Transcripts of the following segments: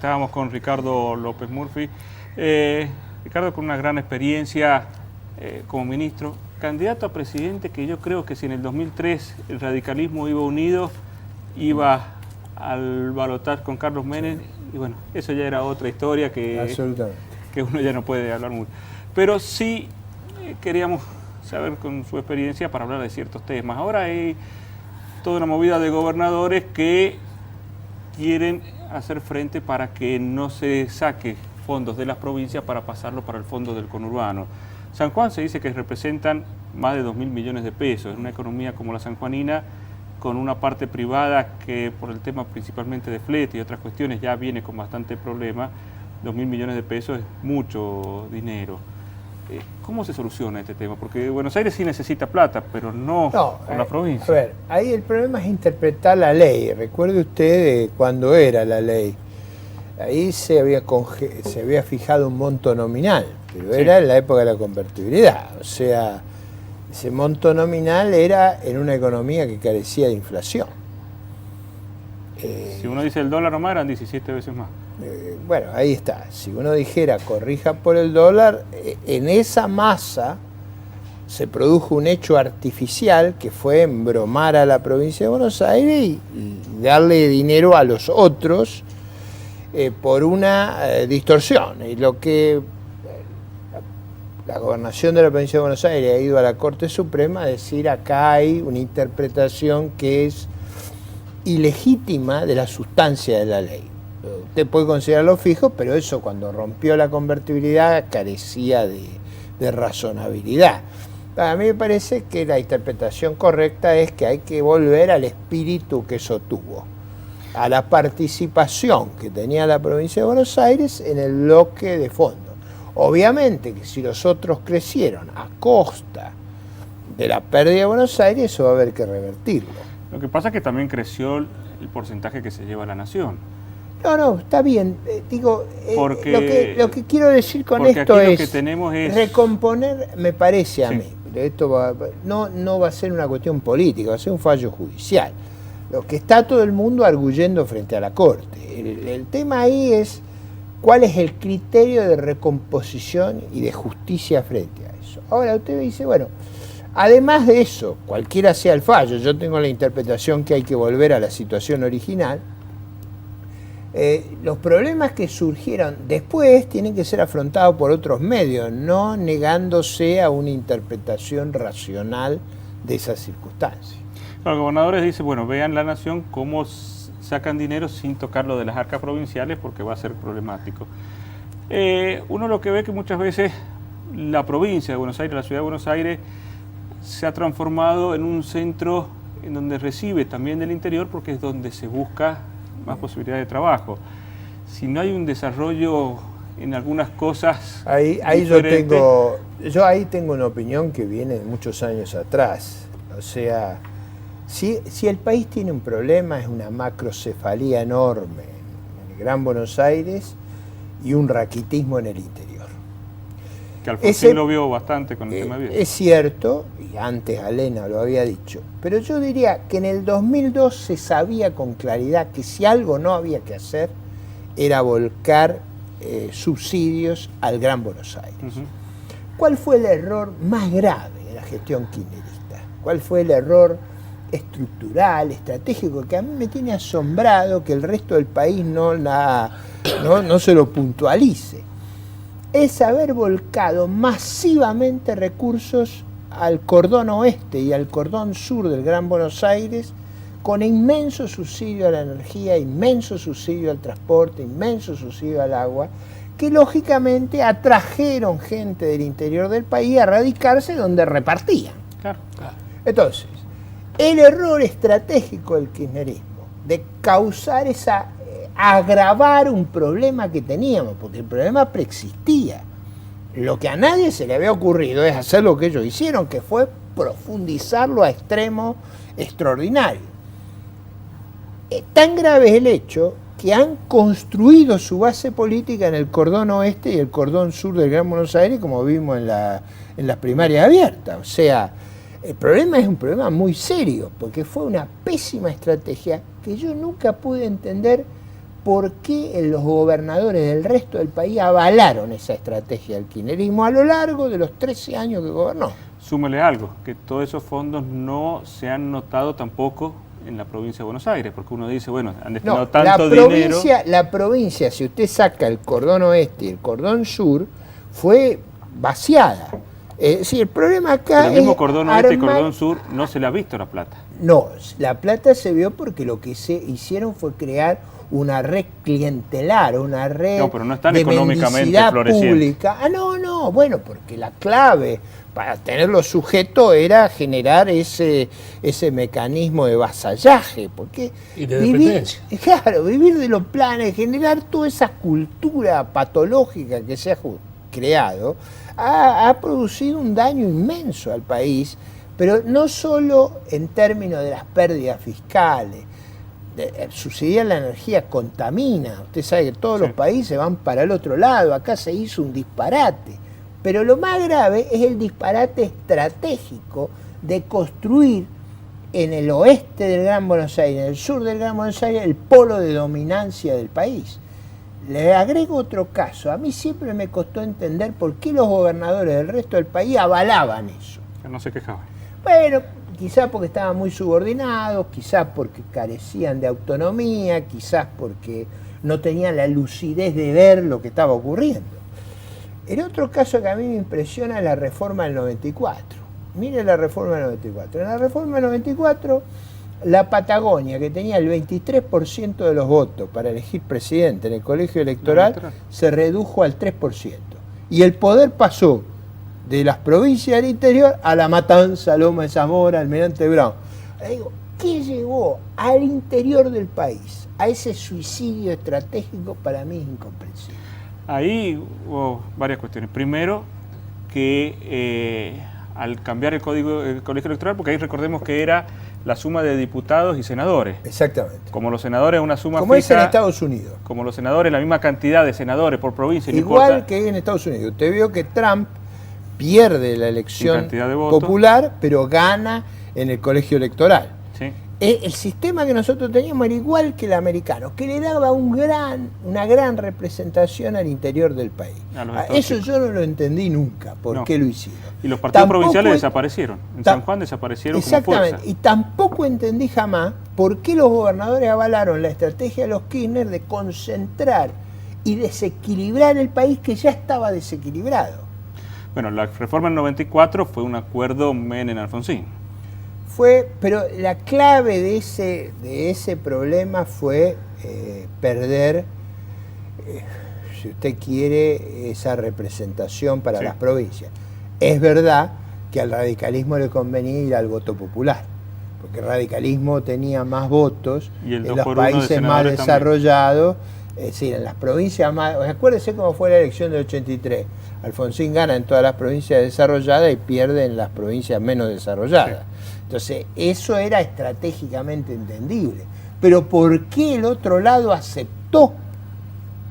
Estábamos con Ricardo López Murphy. Ricardo, con una gran experiencia como ministro, candidato a presidente, que yo creo que si en el 2003 el radicalismo iba unido, iba al balotaje con Carlos Menem, y bueno, eso ya era otra historia que uno ya no puede hablar mucho. Pero sí queríamos saber con su experiencia para hablar de ciertos temas. Ahora hay toda una movida de gobernadores que quieren hacer frente para que no se saque fondos de las provincias para pasarlo para el fondo del conurbano. San Juan se dice que representan más de 2.000 millones de pesos, en una economía como la sanjuanina, con una parte privada que por el tema principalmente de flete y otras cuestiones ya viene con bastante problema. 2.000 millones de pesos es mucho dinero. ¿Cómo se soluciona este tema? Porque Buenos Aires sí necesita plata, pero no con la provincia. A ver, ahí el problema es interpretar la ley. Recuerde usted cuándo era la ley. Ahí se había fijado un monto nominal, pero era en la época de la convertibilidad. O sea, ese monto nominal era en una economía que carecía de inflación. Si uno dice el dólar nomás, eran 17 veces más. Bueno, ahí está. Si uno dijera corrija por el dólar, en esa masa se produjo un hecho artificial que fue embromar a la provincia de Buenos Aires y darle dinero a los otros por una distorsión. Y lo que la gobernación de la provincia de Buenos Aires ha ido a la Corte Suprema a decir acá hay una interpretación que es ilegítima de la sustancia de la ley. Usted puede considerarlo fijo, pero eso cuando rompió la convertibilidad carecía de razonabilidad. A mí me parece que la interpretación correcta es que hay que volver al espíritu que eso tuvo, a la participación que tenía la provincia de Buenos Aires en el bloque de fondo. Obviamente que si los otros crecieron a costa de la pérdida de Buenos Aires, eso va a haber que revertirlo. Lo que pasa es que también creció el porcentaje que se lleva la nación. No, está bien. Porque lo que quiero decir con esto es, que tenemos es recomponer, me parece a mí. Esto no va a ser una cuestión política, va a ser un fallo judicial. Lo que está todo el mundo arguyendo frente a la Corte. El tema ahí es cuál es el criterio de recomposición y de justicia frente a eso. Ahora usted dice, bueno, además de eso, cualquiera sea el fallo, yo tengo la interpretación que hay que volver a la situación original. Los problemas que surgieron después tienen que ser afrontados por otros medios, no negándose a una interpretación racional de esas circunstancias. Los gobernadores dicen, bueno, vean la nación cómo sacan dinero sin tocar lo de las arcas provinciales porque va a ser problemático. Uno lo que ve que muchas veces la provincia de Buenos Aires, la ciudad de Buenos Aires, se ha transformado en un centro en donde recibe también del interior porque es donde se busca más posibilidades de trabajo. Si no hay un desarrollo en algunas cosas ahí yo ahí tengo una opinión que viene de muchos años atrás. O sea, si el país tiene un problema es una macrocefalía enorme en el Gran Buenos Aires y un raquitismo en el interior. Que Alfonsín lo vio bastante con el tema de Es cierto, y antes Alena lo había dicho, pero yo diría que en el 2002 se sabía con claridad que si algo no había que hacer era volcar subsidios al Gran Buenos Aires. ¿Cuál fue el error más grave de la gestión kirchnerista? ¿Cuál fue el error estructural, estratégico, que a mí me tiene asombrado que el resto del país no se lo puntualice? Es haber volcado masivamente recursos al cordón oeste y al cordón sur del Gran Buenos Aires, con inmenso subsidio a la energía, inmenso subsidio al transporte, inmenso subsidio al agua, que lógicamente atrajeron gente del interior del país a radicarse donde repartían. Claro. Entonces, el error estratégico del kirchnerismo de causar agravar un problema que teníamos, porque el problema preexistía. Lo que a nadie se le había ocurrido es hacer lo que ellos hicieron, que fue profundizarlo a extremo extraordinario. Tan grave es el hecho que han construido su base política en el cordón oeste y el cordón sur del Gran Buenos Aires, como vimos en las primarias abiertas. O sea, el problema es un problema muy serio, porque fue una pésima estrategia que yo nunca pude entender por qué los gobernadores del resto del país avalaron esa estrategia del kirchnerismo a lo largo de los 13 años que gobernó. Súmele algo, que todos esos fondos no se han notado tampoco en la provincia de Buenos Aires, porque uno dice, bueno, han destinado tanto dinero. La provincia, si usted saca el cordón oeste y el cordón sur, fue vaciada. Es decir, el problema acá Pero el mismo es cordón oeste y cordón sur no se le ha visto la plata. No, la plata se vio porque lo que se hicieron fue crear una red clientelar, una red pero no están de económicamente mendicidad florecientes. pública. No, bueno, porque la clave para tenerlo sujeto era generar ese mecanismo de vasallaje, porque y de dependencia. Vivir de los planes, generar toda esa cultura patológica que se ha creado, ha producido un daño inmenso al país, pero no solo en términos de las pérdidas fiscales. Subsidiar la energía contamina. Usted sabe que todos los países van para el otro lado. Acá se hizo un disparate. Pero lo más grave es el disparate estratégico de construir en el oeste del Gran Buenos Aires, en el sur del Gran Buenos Aires, el polo de dominancia del país. Le agrego otro caso. A mí siempre me costó entender por qué los gobernadores del resto del país avalaban eso. Que no se quejaban. Bueno, quizás porque estaban muy subordinados, quizás porque carecían de autonomía, quizás porque no tenían la lucidez de ver lo que estaba ocurriendo. El otro caso que a mí me impresiona es la reforma del 94. Mire la reforma del 94. En la reforma del 94, la Patagonia, que tenía el 23% de los votos para elegir presidente en el colegio electoral, se redujo al 3%. Y el poder pasó de las provincias del interior a La Matanza, Loma de Zamora, Almirante Brown. Digo, ¿qué llevó al interior del país a ese suicidio estratégico? Para mí es incomprensible. Ahí hubo varias cuestiones. Primero, que al cambiar el colegio electoral, porque ahí recordemos que era la suma de diputados y senadores. Exactamente. Como los senadores una suma como fija. es en Estados Unidos. Como los senadores, la misma cantidad de senadores por provincia. Igual que en Estados Unidos. Usted vio que Trump pierde la elección popular, pero gana en el colegio electoral. Sí. El sistema que nosotros teníamos era igual que el americano, que le daba una gran representación al interior del país. Eso yo no lo entendí nunca, por qué lo hicieron. Y los partidos provinciales desaparecieron. En San Juan desaparecieron como fuerza. Exactamente. Y tampoco entendí jamás por qué los gobernadores avalaron la estrategia de los Kirchner de concentrar y desequilibrar el país que ya estaba desequilibrado. Bueno, la reforma del 94 fue un acuerdo Menem-Alfonsín. Pero la clave de ese problema fue perder, si usted quiere, esa representación para las provincias. Es verdad que al radicalismo le convenía ir al voto popular, porque el radicalismo tenía más votos en los países más desarrollados, es decir, en las provincias más... Acuérdese cómo fue la elección del 83. Alfonsín gana en todas las provincias desarrolladas y pierde en las provincias menos desarrolladas. Sí. Entonces, eso era estratégicamente entendible. Pero ¿por qué el otro lado aceptó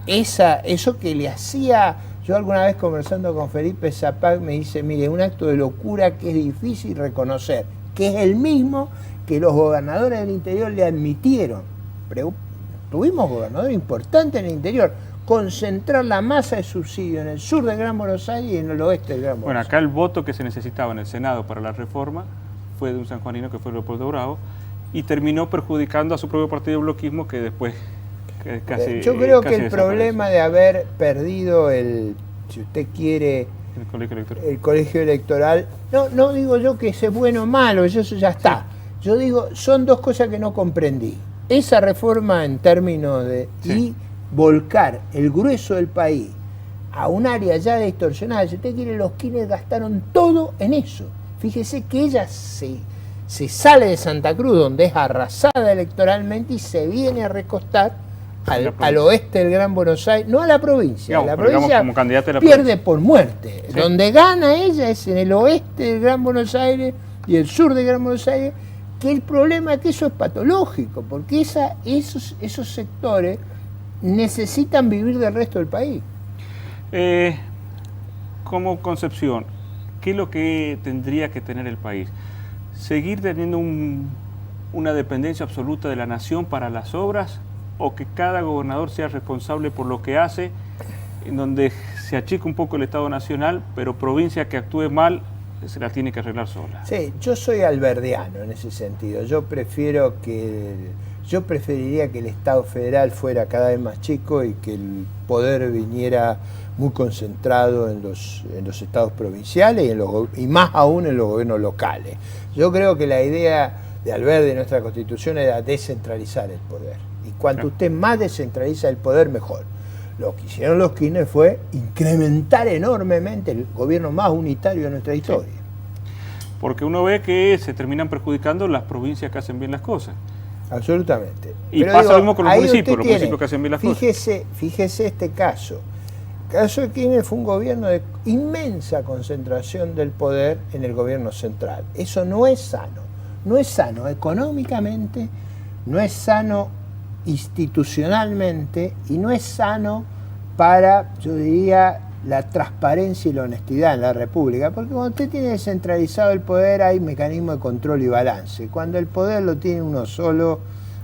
eso que le hacía? Yo alguna vez conversando con Felipe Zapac me dice, mire, un acto de locura que es difícil reconocer, que es el mismo que los gobernadores del interior le admitieron. Pero tuvimos gobernadores importantes en el interior. Concentrar la masa de subsidio en el sur del Gran Buenos Aires y en el oeste del Gran Buenos Aires. Bueno, acá el voto que se necesitaba en el Senado para la reforma fue de un sanjuanino que fue Leopoldo Bravo y terminó perjudicando a su propio partido de bloquismo que después casi... Yo creo que el problema de haber perdido si usted quiere, el colegio electoral, no digo yo que sea bueno o malo, eso ya está. Sí. Yo digo, son dos cosas que no comprendí. Esa reforma en términos de... Sí. Y volcar el grueso del país a un área ya distorsionada. Si usted quiere, los Kirchner gastaron todo en eso. Fíjese que ella se sale de Santa Cruz, donde es arrasada electoralmente, y se viene a recostar al oeste del Gran Buenos Aires, no a la provincia. Digamos, la provincia como candidata de la pierde provincia por muerte. Sí. Donde gana ella es en el oeste del Gran Buenos Aires y el sur del Gran Buenos Aires, que el problema es que eso es patológico, porque esos sectores necesitan vivir del resto del país. Como concepción, ¿qué es lo que tendría que tener el país? ¿Seguir teniendo una dependencia absoluta de la nación para las obras o que cada gobernador sea responsable por lo que hace, en donde se achica un poco el Estado Nacional, pero provincia que actúe mal se la tiene que arreglar sola? Sí, yo soy alberdiano en ese sentido. Yo preferiría que el Estado federal fuera cada vez más chico y que el poder viniera muy concentrado en los estados provinciales y más aún en los gobiernos locales. Yo creo que la idea de Alberdi de nuestra Constitución era descentralizar el poder. Y cuanto usted más descentraliza el poder, mejor. Lo que hicieron los Kirchner fue incrementar enormemente el gobierno más unitario de nuestra historia. Porque uno ve que se terminan perjudicando las provincias que hacen bien las cosas. Absolutamente. Y pero pasa lo mismo con los municipios que hacen bien las cosas. Fíjese este caso. El caso de Kirchner fue un gobierno de inmensa concentración del poder en el gobierno central. Eso no es sano. No es sano económicamente, no es sano institucionalmente y no es sano para, yo diría, la transparencia y la honestidad en la República, porque cuando usted tiene descentralizado el poder hay mecanismo de control y balance. Cuando el poder lo tiene uno solo,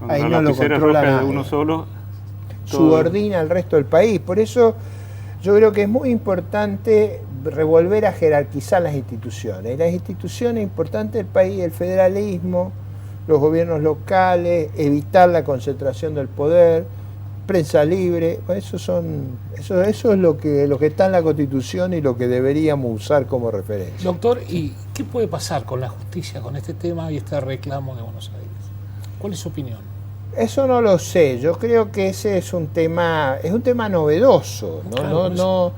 ahí no lo controla nadie. Uno solo subordina al resto del país. Por eso yo creo que es muy importante revolver a jerarquizar las instituciones. Las instituciones importantes del país, el federalismo, los gobiernos locales, evitar la concentración del poder, prensa libre, eso es lo que está en la Constitución y lo que deberíamos usar como referencia. Doctor, ¿y qué puede pasar con la justicia, con este tema y este reclamo de Buenos Aires? ¿Cuál es su opinión? Eso no lo sé, yo creo que ese es un tema novedoso, ¿no? Claro,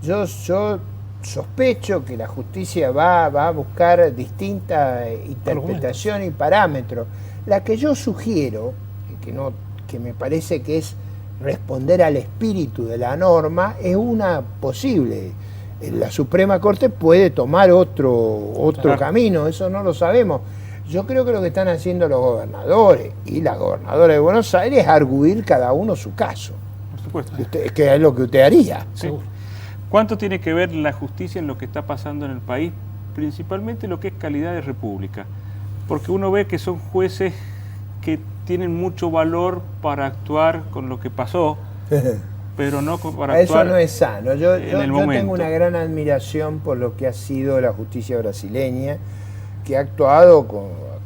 yo sospecho que la justicia va a buscar distintas interpretaciones y parámetros. La que yo sugiero, que me parece que es responder al espíritu de la norma, es una posible. La Suprema Corte puede tomar otro camino, eso no lo sabemos. Yo creo que lo que están haciendo los gobernadores y la gobernadora de Buenos Aires es arguir cada uno su caso. Por supuesto. Que es lo que usted haría. Seguro. ¿Cuánto tiene que ver la justicia en lo que está pasando en el país? Principalmente lo que es calidad de república. Porque uno ve que son jueces que tienen mucho valor para actuar con lo que pasó, pero no para actuar. Eso no es sano. Yo tengo una gran admiración por lo que ha sido la justicia brasileña, que ha actuado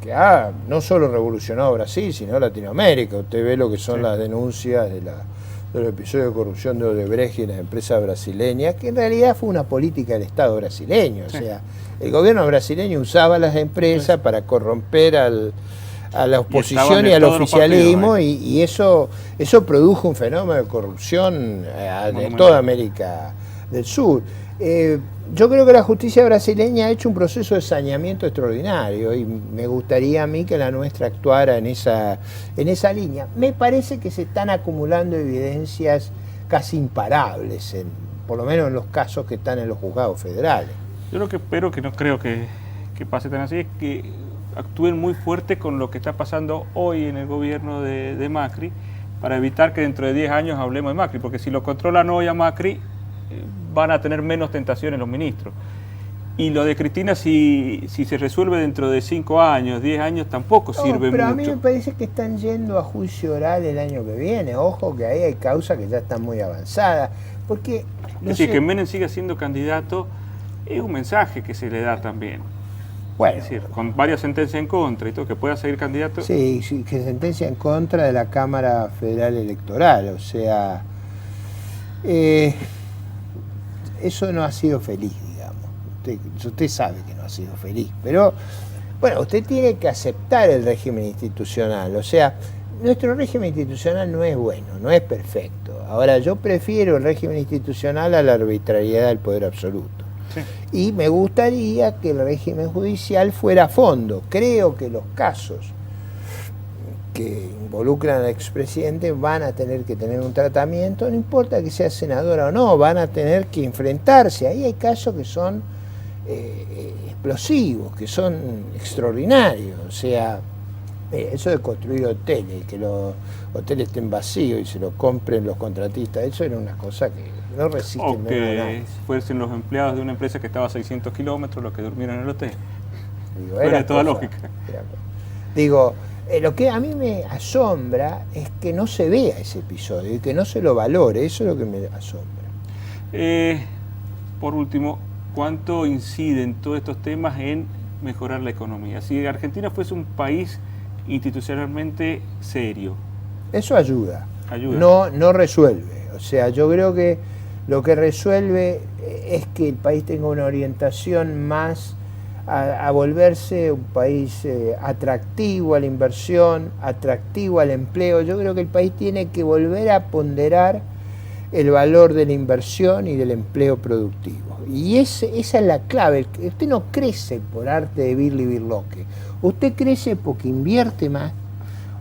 que ha no solo revolucionado Brasil, sino Latinoamérica. Usted ve lo que son las denuncias de los episodios de corrupción de Odebrecht y las empresas brasileñas, que en realidad fue una política del Estado brasileño. O sea, el gobierno brasileño usaba las empresas para corromper a la oposición y al oficialismo, y eso produjo un fenómeno de corrupción de toda América del Sur. Yo creo que la justicia brasileña ha hecho un proceso de saneamiento extraordinario y me gustaría a mí que la nuestra actuara en esa línea. Me parece que se están acumulando evidencias casi imparables, por lo menos en los casos que están en los juzgados federales. Yo lo que espero, que no creo que pase tan así, es que actúen muy fuerte con lo que está pasando hoy en el gobierno de Macri, para evitar que dentro de 10 años hablemos de Macri, porque si lo controlan hoy a Macri, van a tener menos tentaciones los ministros. Y lo de Cristina, si se resuelve dentro de 5 años, 10 años, tampoco sirve pero mucho. A mí me parece que están yendo a juicio oral el año que viene. Ojo que ahí hay causas que ya están muy avanzadas. Porque, es decir, que Menem siga siendo candidato es un mensaje que se le da también. Bueno, es decir, con varias sentencias en contra y todo, que pueda seguir candidato. Sí, que sentencia en contra de la Cámara Federal Electoral. O sea, eso no ha sido feliz, digamos. Usted sabe que no ha sido feliz. Pero, bueno, usted tiene que aceptar el régimen institucional. O sea, nuestro régimen institucional no es bueno, no es perfecto. Ahora, yo prefiero el régimen institucional a la arbitrariedad del poder absoluto. Sí. Y me gustaría que el régimen judicial fuera a fondo. Creo que los casos que involucran al expresidente van a tener que tener un tratamiento, no importa que sea senadora o no, van a tener que enfrentarse. Ahí hay casos que son explosivos, que son extraordinarios. O sea, eso de construir hoteles, que los hoteles estén vacíos y se los compren los contratistas, eso era una cosa que no resiste. O que fuesen los empleados de una empresa que estaba a 600 kilómetros los que durmieron en el hotel. Era toda lógica. Digo, Lo que a mí me asombra es que no se vea ese episodio y que no se lo valore. Eso es lo que me asombra. Por último, ¿cuánto inciden todos estos temas en mejorar la economía? Si Argentina fuese un país institucionalmente serio. Eso ayuda. Ayuda. No resuelve. O sea, yo creo que lo que resuelve es que el país tenga una orientación más a volverse un país atractivo a la inversión, atractivo al empleo. Yo creo que el país tiene que volver a ponderar el valor de la inversión y del empleo productivo. Y esa es la clave. Usted no crece por arte de Birli Birloque. Usted crece porque invierte más,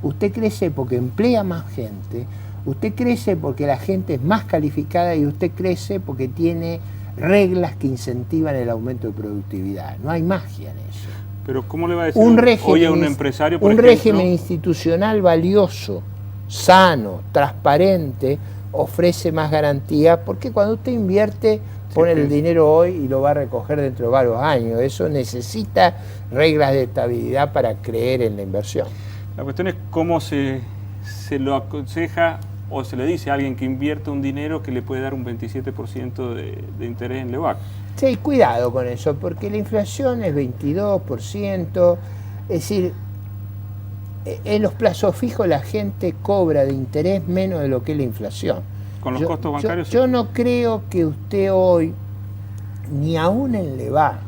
usted crece porque emplea más gente, usted crece porque la gente es más calificada y usted crece porque tiene reglas que incentivan el aumento de productividad. No hay magia en eso. Pero ¿cómo le va a decir hoy a un empresario, por ejemplo? Régimen institucional valioso, sano, transparente, ofrece más garantía, porque cuando usted invierte, pone el dinero hoy y lo va a recoger dentro de varios años. Eso necesita reglas de estabilidad para creer en la inversión. La cuestión es cómo se lo aconseja o se le dice a alguien que invierte un dinero que le puede dar un 27% de interés en LEVAC. Sí, cuidado con eso, porque la inflación es 22%, es decir, en los plazos fijos la gente cobra de interés menos de lo que es la inflación. Con los costos bancarios. Yo no creo que usted hoy, ni aún en LEVAC,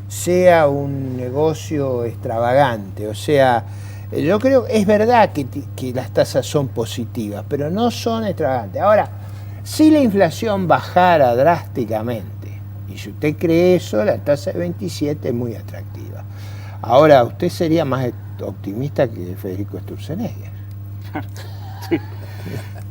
sea un negocio extravagante. O sea, yo creo, es verdad que las tasas son positivas, pero no son extravagantes. Ahora, si la inflación bajara drásticamente, y si usted cree eso, la tasa de 27 es muy atractiva. Ahora, usted sería más optimista que Federico Sturzenegger. Sí.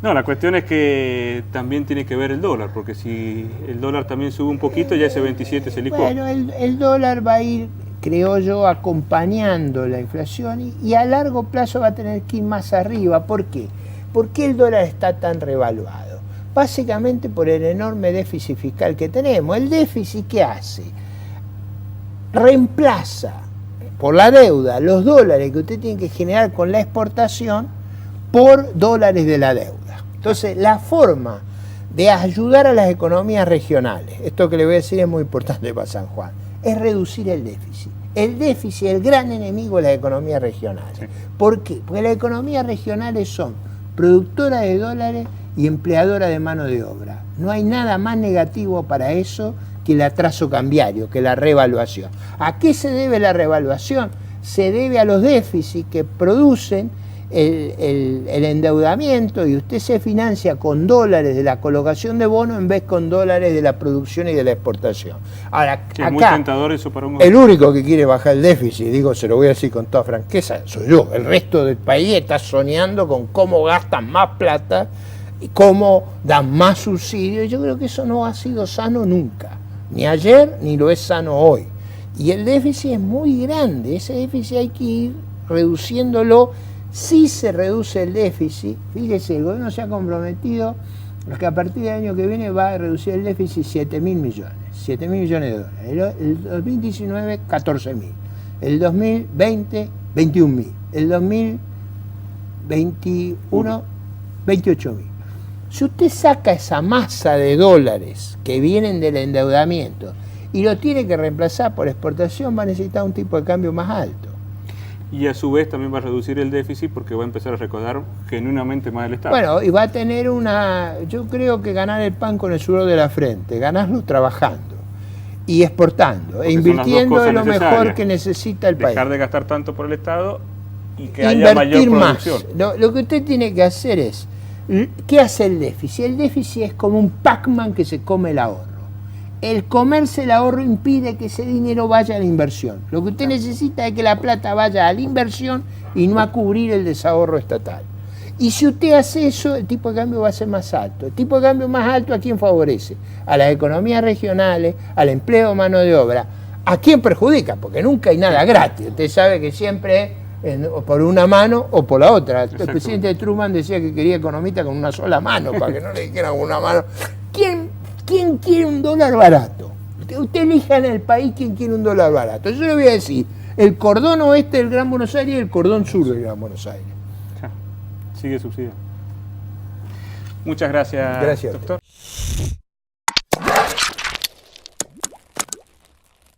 No, la cuestión es que también tiene que ver el dólar, porque si el dólar también sube un poquito, ya ese 27 se licuó. Bueno, el dólar va a ir, creo yo, acompañando la inflación y a largo plazo va a tener que ir más arriba. ¿Por qué? ¿Por qué el dólar está tan revaluado? Básicamente por el enorme déficit fiscal que tenemos. ¿El déficit qué hace? Reemplaza por la deuda los dólares que usted tiene que generar con la exportación por dólares de la deuda. Entonces, la forma de ayudar a las economías regionales, esto que le voy a decir es muy importante para San Juan, es reducir el déficit. El déficit es el gran enemigo de las economías regionales. Sí. ¿Por qué? Porque las economías regionales son productoras de dólares y empleadoras de mano de obra. No hay nada más negativo para eso que el atraso cambiario, que la revaluación. ¿A qué se debe la revaluación? Se debe a los déficits que producen el endeudamiento, y usted se financia con dólares de la colocación de bonos en vez con dólares de la producción y de la exportación. Ahora, sí, acá, muy tentador eso para un... el único que quiere bajar el déficit, digo, se lo voy a decir con toda franqueza, soy yo. El resto del país está soñando con cómo gastan más plata y cómo dan más subsidios. Y yo creo que eso no ha sido sano nunca, ni ayer ni lo es sano hoy. Y el déficit es muy grande, ese déficit hay que ir reduciéndolo. Si se reduce el déficit, fíjese, el gobierno se ha comprometido a que a partir del año que viene va a reducir el déficit 7.000 millones de dólares. El 2019, 14.000. El 2020, 21.000. El 2021, 28.000. Si usted saca esa masa de dólares que vienen del endeudamiento y lo tiene que reemplazar por exportación, va a necesitar un tipo de cambio más alto. Y a su vez también va a reducir el déficit porque va a empezar a recaudar genuinamente más el Estado. Bueno, y va a tener yo creo que ganar el pan con el sudor de la frente, ganarlo trabajando y exportando, e invirtiendo en lo mejor que necesita el país. Dejar de gastar tanto por el Estado y que haya mayor producción. Lo que usted tiene que hacer es, ¿qué hace el déficit? El déficit es como un Pac-Man que se come el ahorro. El comerse el ahorro impide que ese dinero vaya a la inversión. Lo que usted necesita es que la plata vaya a la inversión y no a cubrir el desahorro estatal. Y si usted hace eso, el tipo de cambio va a ser más alto. El tipo de cambio más alto, ¿a quién favorece? A las economías regionales, al empleo de mano de obra. ¿A quién perjudica? Porque nunca hay nada gratis. Usted sabe que siempre es por una mano o por la otra. El presidente Truman decía que quería economista con una sola mano, para que no le dijeran con una mano. ¿Quién quiere un dólar barato? Usted elija en el país quién quiere un dólar barato. Yo le voy a decir, el cordón oeste del Gran Buenos Aires y el cordón sur del Gran Buenos Aires. Sigue subsidiando. Muchas gracias, Gracias, doctor.